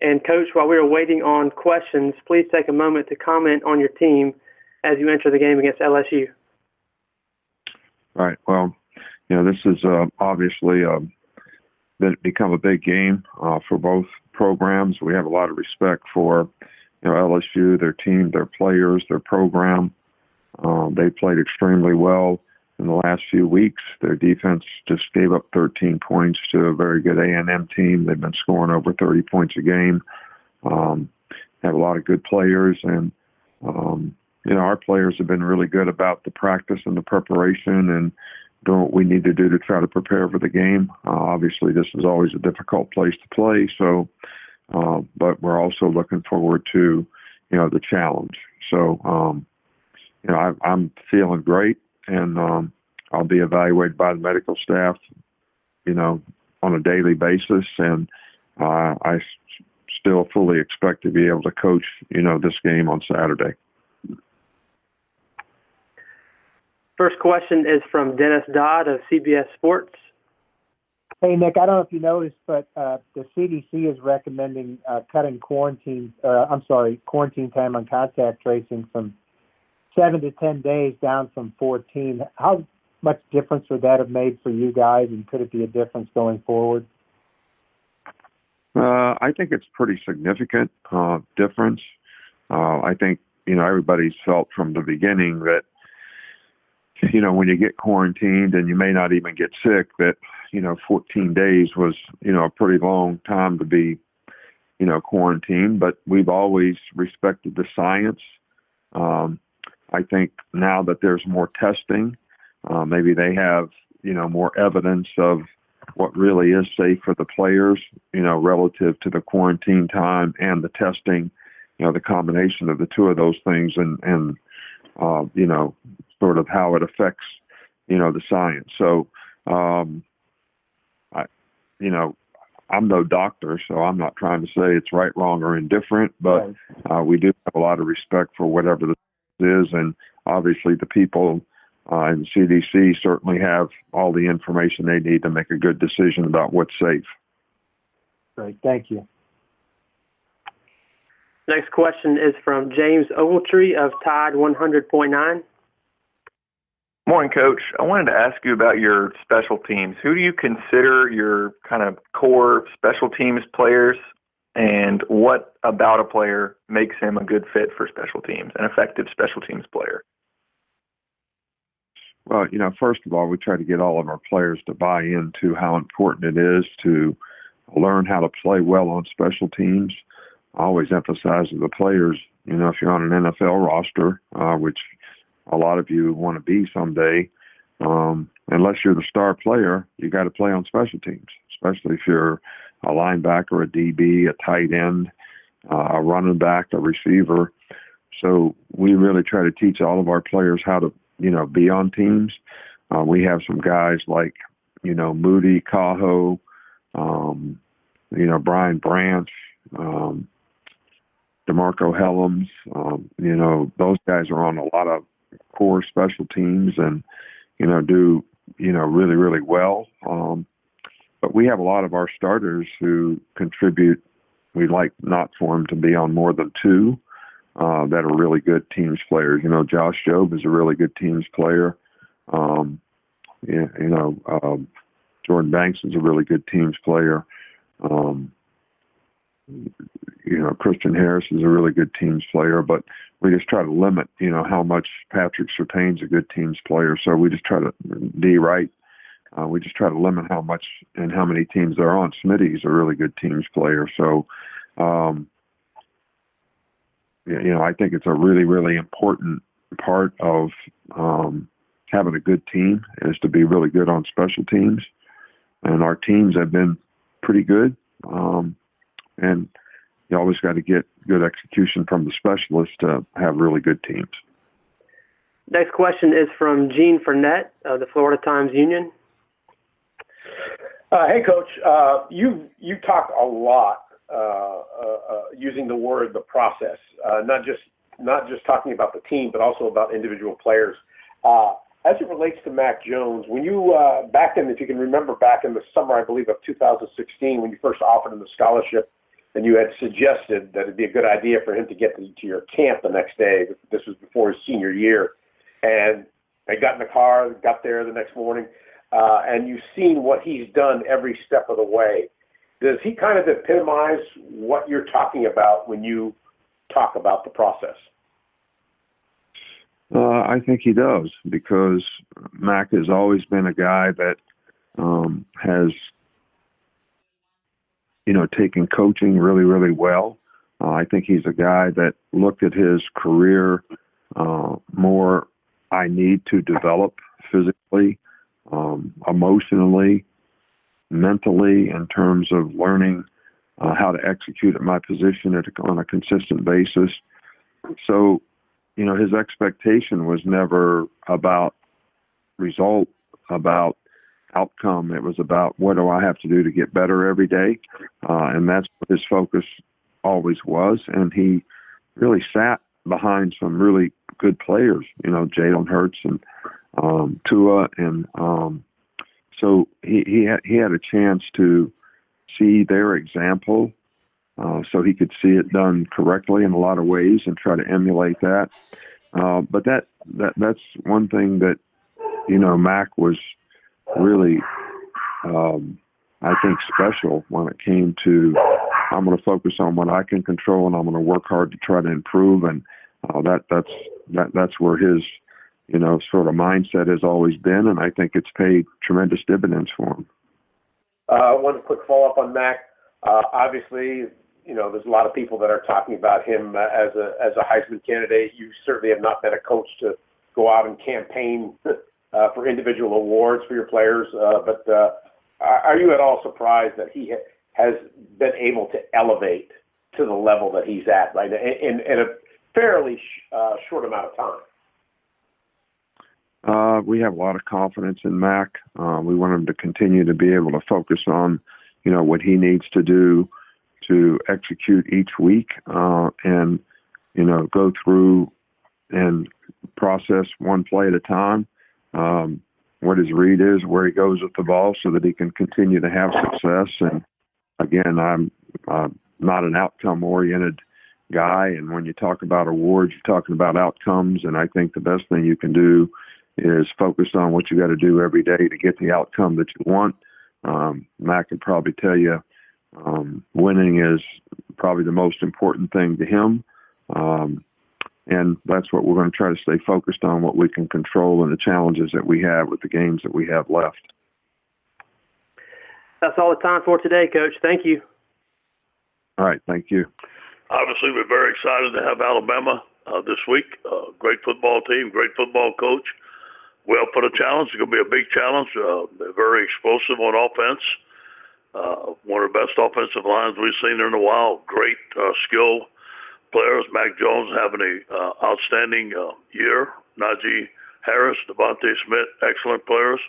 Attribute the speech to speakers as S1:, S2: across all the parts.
S1: And Coach, while we are waiting on questions, please take a moment to comment on your team as you enter the game against LSU.
S2: Right. Well, this is obviously become a big game for both programs. We have a lot of respect for LSU, their team, their players, their program. They played extremely well in the last few weeks. Their defense just gave up 13 points to a very good A&M team. They've been scoring over 30 points a game. Have a lot of good players, and our players have been really good about the practice and the preparation and doing what we need to do to try to prepare for the game. Obviously, this is always a difficult place to play, so but we're also looking forward to the challenge. So I'm feeling great, and I'll be evaluated by the medical staff on a daily basis, and I still fully expect to be able to coach this game on Saturday.
S1: First question is from Dennis Dodd of CBS Sports.
S3: Hey, Nick, I don't know if you noticed, but the CDC is recommending cutting quarantine time on contact tracing from 7 to 10 days down from 14. How much difference would that have made for you guys, and could it be a difference going forward?
S2: I think it's pretty significant difference. I think, everybody's felt from the beginning that, when you get quarantined and you may not even get sick, that, 14 days was, a pretty long time to be, quarantined. But we've always respected the science. I think now that there's more testing, maybe they have, more evidence of what really is safe for the players, relative to the quarantine time and the testing, the combination of the two of those things and sort of how it affects, the science. So, I'm no doctor, so I'm not trying to say it's right, wrong, or indifferent, but we do have a lot of respect for whatever this is. And obviously the people in the CDC certainly have all the information they need to make a good decision about what's safe.
S3: Great. Thank you.
S1: Next question is from James Ogletree of Tide 100.9.
S4: Morning, Coach. I wanted to ask you about your special teams. Who do you consider your kind of core special teams players, and what about a player makes him a good fit for special teams, an effective special teams player?
S2: Well, first of all, we try to get all of our players to buy into how important it is to learn how to play well on special teams. I always emphasize to the players, if you're on an NFL roster, which a lot of you want to be someday, unless you're the star player, you got to play on special teams, especially if you're a linebacker, a DB, a tight end, a running back, a receiver. So we really try to teach all of our players how to, be on teams. We have some guys like, Moody, Cajo, Brian Branch, DeMarco Helms. Those guys are on a lot of core special teams and, do, really, really well. But we have a lot of our starters who contribute. We'd like not for them to be on more than two that are really good teams players. Josh Jobe is a really good teams player. Jordan Banks is a really good teams player. Christian Harris is a really good teams player, but we just try to limit, how much Patrick Surtain's a good teams player. So we just try to, we just try to limit how much and how many teams they're on. Smitty's a really good teams player. So, I think it's a really, really important part of having a good team is to be really good on special teams. And our teams have been pretty good. And you always got to get good execution from the specialists to have really good teams.
S1: Next question is from Gene Fournette of the Florida Times-Union.
S5: Hey, Coach. You talk a lot using the word the process, not just talking about the team, but also about individual players. As it relates to Mac Jones, when you if you can remember back in the summer, I believe, of 2016, when you first offered him the scholarship, and you had suggested that it'd be a good idea for him to get to your camp the next day. This was before his senior year. And I got in the car, got there the next morning, and you've seen what he's done every step of the way. Does he kind of epitomize what you're talking about when you talk about the process?
S2: I think he does, because Mac has always been a guy that has, taken coaching really, really well. I think he's a guy that looked at his career more, I need to develop physically, emotionally, mentally, in terms of learning how to execute at my position on a consistent basis. So, his expectation was never about result, about outcome. It was about, what do I have to do to get better every day? And that's what his focus always was. And he really sat behind some really good players, Jalen Hurts and Tua. And so he had a chance to see their example, so he could see it done correctly in a lot of ways and try to emulate that. But that's one thing that, Mac was really, I think, special when it came to, I'm going to focus on what I can control, and I'm going to work hard to try to improve. And that's where his, sort of mindset has always been, and I think it's paid tremendous dividends for him.
S5: One quick follow-up on Mac. Obviously, there's a lot of people that are talking about him as a Heisman candidate. You certainly have not been a coach to go out and campaign for individual awards for your players. But are you at all surprised that he has been able to elevate to the level that he's at right now in a fairly short amount of time?
S2: We have a lot of confidence in Mac. We want him to continue to be able to focus on, what he needs to do to execute each week, and, go through and process one play at a time, what his read is, where he goes with the ball, so that he can continue to have success. And again, I'm not an outcome-oriented guy. And when you talk about awards, you're talking about outcomes. And I think the best thing you can do is focus on what you got to do every day to get the outcome that you want. Matt can probably tell you, winning is probably the most important thing to him. And that's what we're going to try to stay focused on, what we can control and the challenges that we have with the games that we have left.
S1: That's all the time for today, Coach. Thank you.
S2: All right. Thank you.
S6: Obviously, we're very excited to have Alabama this week. Great football team, great football coach. Well, for the challenge, it's going to be a big challenge. They're very explosive on offense. One of the best offensive lines we've seen in a while. Great skill players. Mac Jones having an outstanding year. Najee Harris, Devontae Smith, excellent players.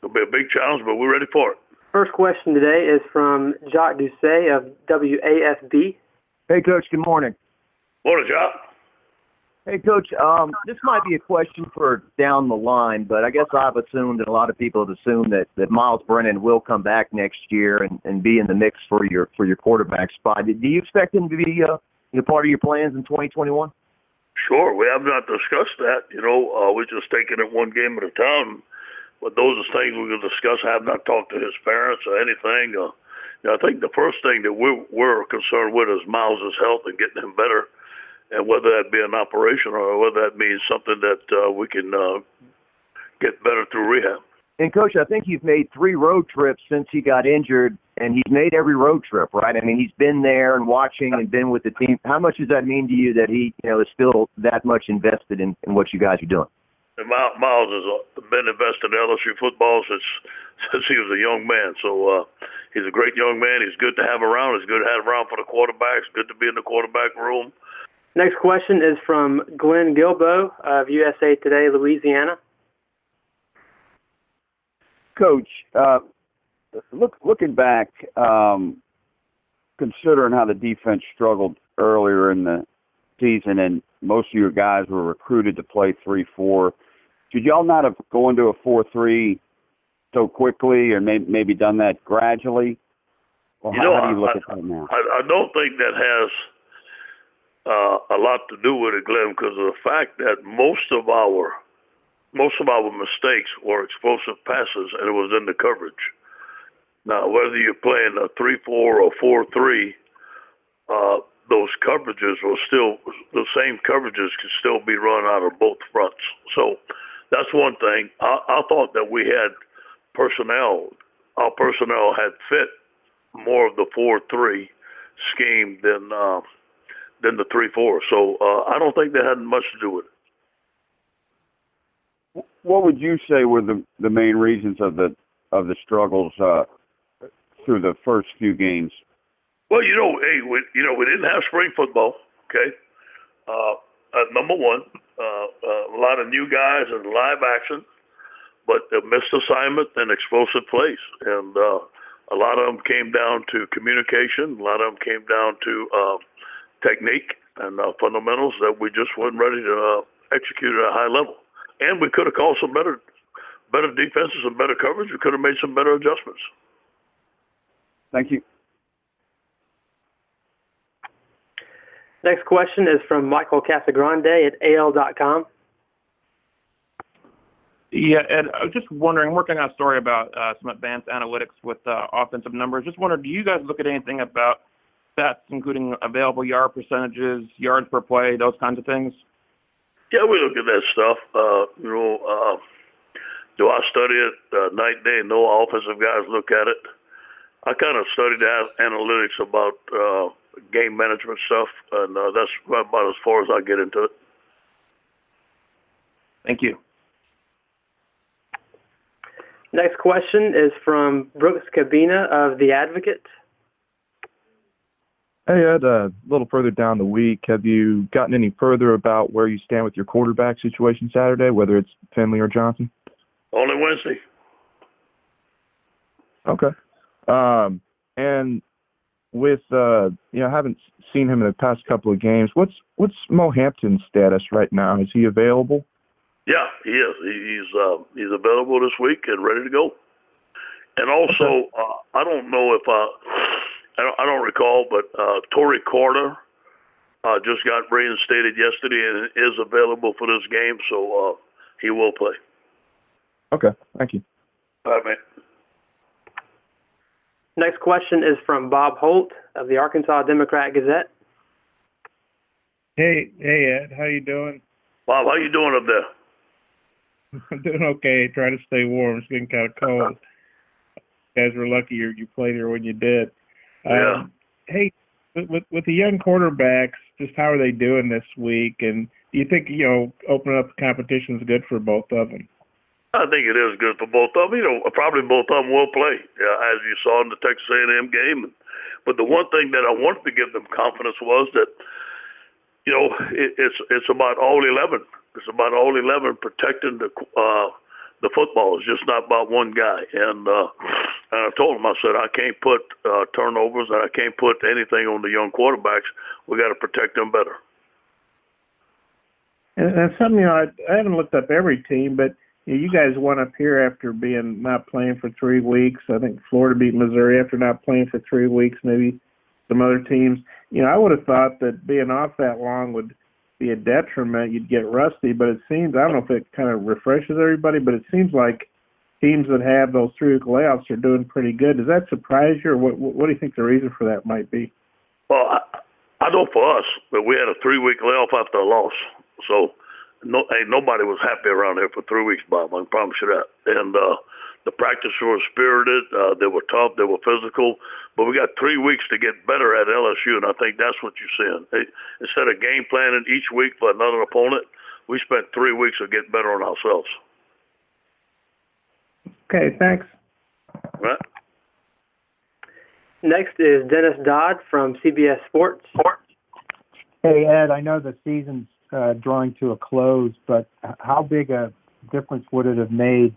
S6: It'll be a big challenge, but we're ready for it.
S1: First question today is from Jacques Doucet of WAFB.
S7: Hey, Coach. Good morning.
S6: Morning, Jacques.
S7: Hey, Coach. This might be a question for down the line, but I guess I've assumed, and a lot of people have assumed, that Miles Brennan will come back next year and be in the mix for your quarterback spot. Do you expect him to be part of your plans in 2021?
S6: Sure. We have not discussed that. We're just taking it one game at a time. But those are things we're going to discuss. I have not talked to his parents or anything. I think the first thing that we're concerned with is Miles' health and getting him better, and whether that be an operation or whether that means something that we can get better through rehab.
S7: And, Coach, I think you've made 3 road trips since he got injured, and he's made every road trip, right? I mean, he's been there and watching and been with the team. How much does that mean to you that he is still that much invested in what you guys are doing?
S6: And Miles has been invested in LSU football since he was a young man. So he's a great young man. He's good to have around. He's good to have around for the quarterbacks. Good to be in the quarterback room.
S1: Next question is from Glenn Guilbeau of USA Today, Louisiana.
S8: Coach, looking back, considering how the defense struggled earlier in the season and most of your guys were recruited to play 3-4, should y'all not have gone to a 4-3 so quickly or maybe done that gradually? Or
S6: You know,
S8: how do you look at that now?
S6: I don't think that has a lot to do with it, Glenn, because of the fact that most of our mistakes were explosive passes, and it was in the coverage. Now, whether you're playing a 3-4 or 4-3, those coverages will still, the same coverages can still be run out of both fronts. So that's one thing. I thought that we had personnel. Our personnel had fit more of the 4-3 scheme than the 3-4. So I don't think that had much to do with it.
S8: What would you say were the main reasons of the struggles through the first few games?
S6: Well, we didn't have spring football. Okay, number one, a lot of new guys in live action, but missed assignment and explosive plays, and a lot of them came down to communication. A lot of them came down to technique and fundamentals that we just weren't ready to execute at a high level. And we could have called some better defenses and better coverage. We could have made some better adjustments.
S8: Thank you.
S1: Next question is from Michael Casagrande at AL.com.
S9: Yeah, Ed, I was just wondering, working on a story about some advanced analytics with offensive numbers. Just wondered, do you guys look at anything about stats, including available yard percentages, yards per play, those kinds of things?
S6: Yeah, we look at that stuff. Do I study it night and day? No offensive guys look at it. I kind of studied analytics about game management stuff, and that's about as far as I get into it.
S9: Thank you.
S1: Next question is from Brooks Cabina of The Advocate.
S10: Hey, Ed, a little further down the week, have you gotten any further about where you stand with your quarterback situation Saturday, whether it's Finley or Johnson?
S6: Only Wednesday.
S10: Okay. And with, haven't seen him in the past couple of games, what's Mo Hampton's status right now? Is he available?
S6: Yeah, he is. He's available this week and ready to go. And also, I don't know if I don't recall, but Torrey Carter just got reinstated yesterday and is available for this game, so he will play.
S10: Okay, thank you.
S6: All right, man.
S1: Next question is from Bob Holt of the Arkansas Democrat-Gazette.
S11: Hey, Ed, how you doing?
S6: Bob, how you doing up there?
S11: I'm doing okay. Trying to stay warm. It's getting kind of cold. You guys were lucky you played here when you did.
S6: Yeah.
S11: Hey, with the young quarterbacks, just how are they doing this week? And do you think, opening up the competition is good for both of them?
S6: I think it is good for both of them. Probably both of them will play, as you saw in the Texas A&M game. But the one thing that I wanted to give them confidence was that, it's about all 11. It's about all 11 protecting the football. It's just not about one guy. And I told him, I said, I can't put turnovers and I can't put anything on the young quarterbacks. We got to protect them better.
S11: And something, I haven't looked up every team, but you guys won up here after being not playing for 3 weeks. I think Florida beat Missouri after not playing for 3 weeks, maybe some other teams. I would have thought that being off that long would be a detriment. You'd get rusty, but it seems, I don't know if it kind of refreshes everybody, but it seems like teams that have those 3-week layoffs are doing pretty good. Does that surprise you, or what do you think the reason for that might be?
S6: Well, I know for us, but we had a 3-week layoff after a loss. So nobody was happy around here for 3 weeks, Bob. I can promise you that. And the practice were spirited. They were tough. They were physical. But we got 3 weeks to get better at LSU, and I think that's what you're seeing. Instead of game planning each week for another opponent, we spent 3 weeks to get better on ourselves.
S11: Okay, thanks.
S6: All right.
S1: Next is Dennis Dodd from CBS Sports.
S3: Hey, Ed, I know the season's drawing to a close, but how big a difference would it have made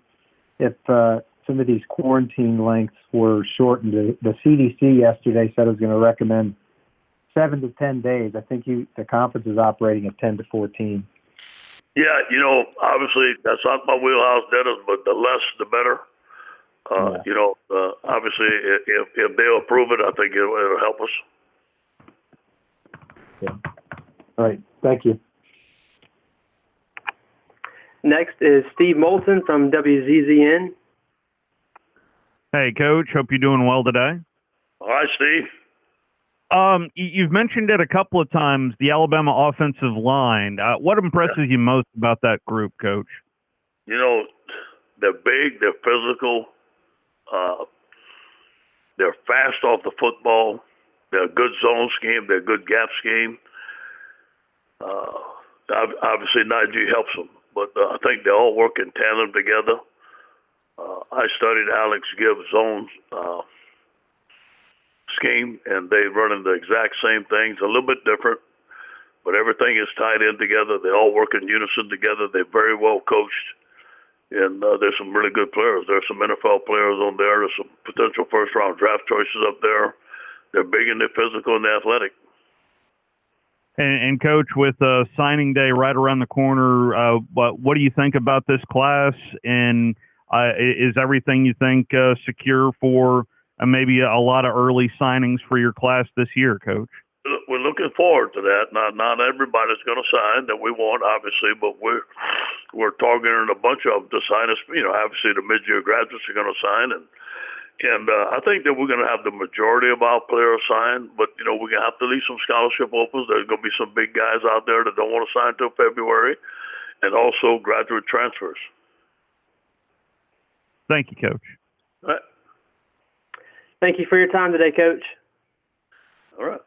S3: if some of these quarantine lengths were shortened? The CDC yesterday said it was going to recommend 7 to 10 days. I think the conference is operating at 10 to 14.
S6: Yeah, obviously that's not my wheelhouse, Dennis, but the less the better. Obviously, if they'll approve it, I think it'll help us.
S3: Yeah. All right. Thank you.
S1: Next is Steve Moulton from WZZN.
S12: Hey, Coach. Hope you're doing well today.
S6: All right, Steve.
S12: You've mentioned it a couple of times, the Alabama offensive line. What impresses you most about that group, Coach?
S6: They're big, they're physical, they're fast off the football, they're a good zone scheme, they're a good gap scheme. Obviously, Najee helps them, but I think they all work in tandem together. I studied Alex Gibbs' zone scheme, and they run in the exact same things, a little bit different, but everything is tied in together. They all work in unison together. They're very well coached, and there's some really good players. There's some NFL players on there. There's some potential first-round draft choices up there. They're big and they're physical and they're athletic.
S12: And Coach, with signing day right around the corner, what do you think about this class? And is everything you think secure for maybe a lot of early signings for your class this year, Coach?
S6: We're looking forward to that. Not everybody's going to sign that we want, obviously, but we're targeting a bunch of them to sign us. Obviously the mid-year graduates are going to sign, and I think that we're going to have the majority of our players sign, but we're going to have to leave some scholarship opens. There's going to be some big guys out there that don't want to sign until February, and also graduate transfers.
S12: Thank you, Coach.
S6: All right.
S1: Thank you for your time today, Coach.
S6: All right.